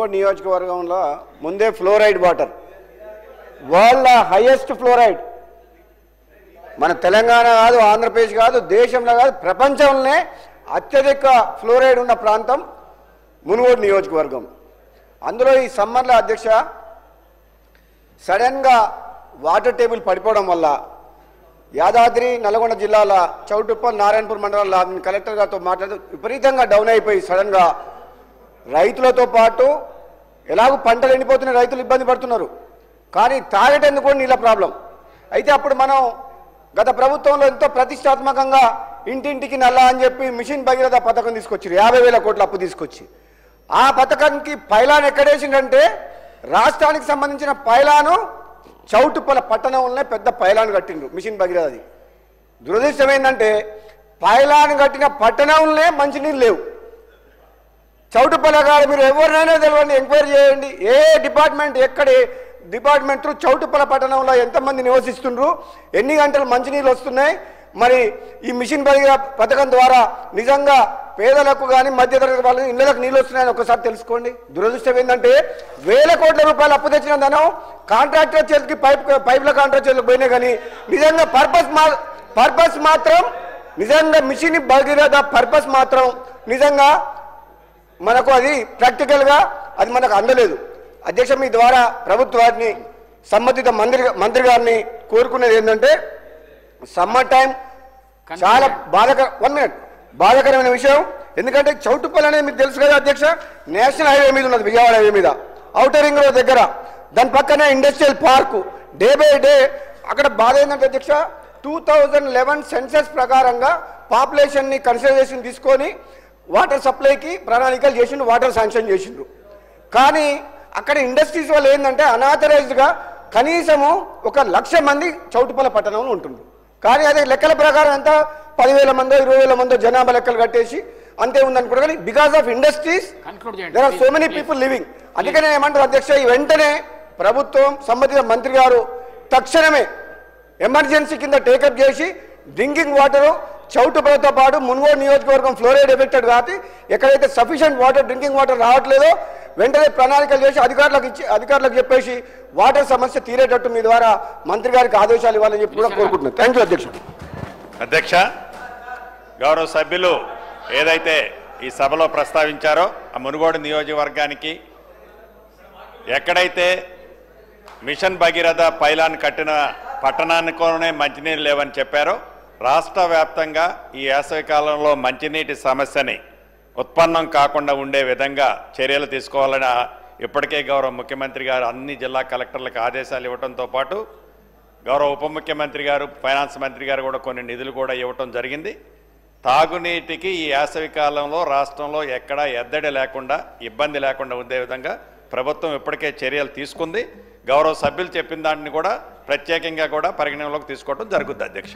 మునుగోడు నియోజకవర్గంలో ముందే fluoride water world highest fluoride మన తెలంగాణ కాదు, ఆంధ్రప్రదేశ్ కాదు, దేశంలో కాదు, ప్రపంచంలోనే అత్యధిక ఫ్లోరైడ్ ఉన్న ప్రాంతం మునుగోడు నియోజకవర్గం. అందులో ఈ సమ్మర్లో అధ్యక్ష సడన్గా వాటర్ టేబుల్ పడిపోవడం వల్ల యాదాద్రి నల్గొండ జిల్లాల చౌటుప్పల్ నారాయణపూర్ మండలంలో కలెక్టర్ గారితో మాట్లాడుతూ విపరీతంగా డౌన్ అయిపోయి సడన్గా రైతులతో పాటు ఎలాగో పంటలు ఎండిపోతున్న రైతులు ఇబ్బంది పడుతున్నారు, కానీ తాగేటందుకు కూడా నీళ్ళ ప్రాబ్లం. అయితే అప్పుడు మనం గత ప్రభుత్వంలో ఎంతో ప్రతిష్టాత్మకంగా ఇంటింటికి నల్ల అని చెప్పి మిషన్ భగీరథ పథకం తీసుకొచ్చారు, 50,000 కోట్ల అప్పు తీసుకొచ్చి. ఆ పథకానికి పైలాన్ ఎక్కడేసిందంటే రాష్ట్రానికి సంబంధించిన పైలాను చౌటుప్పల పట్టణంలోనే పెద్ద పైలాన్ కట్టిండ్రు మిషన్ భగీరథది. దురదృష్టం ఏంటంటే పైలాన్ కట్టిన పట్టణంలోనే మంచినీళ్ళు లేవు. చౌటుప్పల గారు మీరు ఎవరినైనా తెలియండి, ఎంక్వైరీ చేయండి, ఏ డిపార్ట్మెంట్ ఎక్కడ డిపార్ట్మెంట్ త్రూ చౌటుప్పల పట్టణంలో ఎంతమంది నివసిస్తుండ్రు, ఎన్ని గంటలు మంచినీళ్ళు వస్తున్నాయి, మరి ఈ మిషన్ భగీరథ పథకం ద్వారా నిజంగా పేదలకు కానీ మధ్యతరగతి వాళ్ళకి ఇళ్లకు నీళ్ళు వస్తున్నాయని ఒకసారి తెలుసుకోండి. దురదృష్టం ఏంటంటే 1,000 కోట్ల రూపాయలు అప్పు తెచ్చిన ధనం కాంట్రాక్టర్ చేతికి పైపుల కాంట్రాక్టర్ చేతికి పోయినా కానీ నిజంగా పర్పస్ మాత్రం నిజంగా మిషన్ భగీరథ పర్పస్ మాత్రం నిజంగా మనకు అది ప్రాక్టికల్గా అది మనకు అందలేదు. అధ్యక్ష, మీ ద్వారా ప్రభుత్వాన్ని సంబంధిత మంత్రి గారిని కోరుకునేది ఏంటంటే సమ్మర్ టైం చాలా బాధాకరమైన విషయం. ఎందుకంటే చౌటుప్పల్ అనేది మీకు తెలుసు కదా అధ్యక్ష, నేషనల్ హైవే మీద ఉన్నది, విజయవాడ హైవే మీద, ఔటర్ రింగ్ రోడ్ దగ్గర, దాని పక్కనే industrial park. Day by day అక్కడ బాధ ఏంటంటే అధ్యక్ష 2011 సెన్సస్ ప్రకారంగా పాపులేషన్ని కన్సిడరేషన్ తీసుకొని వాటర్ సప్లైకి ప్రణాళికలు చేసిండు, వాటర్ శాంక్షన్ చేసిండ్రు. కానీ అక్కడ ఇండస్ట్రీస్ వల్ల ఏంటంటే అనాథరైజ్డ్గా కనీసము 1,00,000 మంది చౌటుప్పల పట్టణంలో ఉంటుండ్రు. కానీ అదే లెక్కల ప్రకారం ఎంత 10,000 మందో 20,000 మందో జనాభా లెక్కలు కట్టేసి అంతే ఉందనుకుంటా. కానీ because of industries there are so many people living. అందుకనే ఏమంటారు అధ్యక్ష, ఈ వెంటనే ప్రభుత్వం సంబంధిత మంత్రి గారు తక్షణమే ఎమర్జెన్సీ కింద టేకప్ చేసి డ్రింకింగ్ వాటరు చౌటుప్పలతో పాటు మునుగోడు నియోజకవర్గం ఫ్లోరైడ్ ఎఫెక్టెడ్ కాబట్టి ఎక్కడైతే సఫిషియెంట్ వాటర్ డ్రింకింగ్ వాటర్ రావట్లేదో వెంటనే ప్రణాళికలు చేసి అధికారులకు చెప్పేసి వాటర్ సమస్య తీరేటట్టు మీ ద్వారా మంత్రి గారికి ఆదేశాలు ఇవ్వాలని చెప్పి కూడా కోరుకుంటున్నాను. థ్యాంక్ యూ అధ్యక్ష. అధ్యక్ష, గౌరవ సభ్యులు ఏదైతే ఈ సభలో ప్రస్తావించారో ఆ మునుగోడు నియోజకవర్గానికి ఎక్కడైతే మిషన్ భగీరథ పైలాన్ కట్టిన పట్టణానికోనే మంచినీరు లేవని చెప్పారో రాష్ట్ర వ్యాప్తంగా ఈ వేసవి కాలంలో మంచినీటి సమస్యని ఉత్పన్నం కాకుండా ఉండే విధంగా చర్యలు తీసుకోవాలని ఇప్పటికే గౌరవ ముఖ్యమంత్రి గారు అన్ని జిల్లా కలెక్టర్లకు ఆదేశాలు ఇవ్వడంతో పాటు గౌరవ ఉప ముఖ్యమంత్రి గారు ఫైనాన్స్ మంత్రి గారు కూడా కొన్ని నిధులు కూడా ఇవ్వటం జరిగింది. తాగునీటికి ఈ వేసవి కాలంలో రాష్ట్రంలో ఎక్కడా ఎద్దడి లేకుండా ఇబ్బంది లేకుండా ఉండే విధంగా ప్రభుత్వం ఇప్పటికే చర్యలు తీసుకుంది. గౌరవ సభ్యులు చెప్పిన దాన్ని కూడా ప్రత్యేకంగా కూడా పరిగణనలోకి తీసుకోవడం జరుగుతుంది అధ్యక్ష.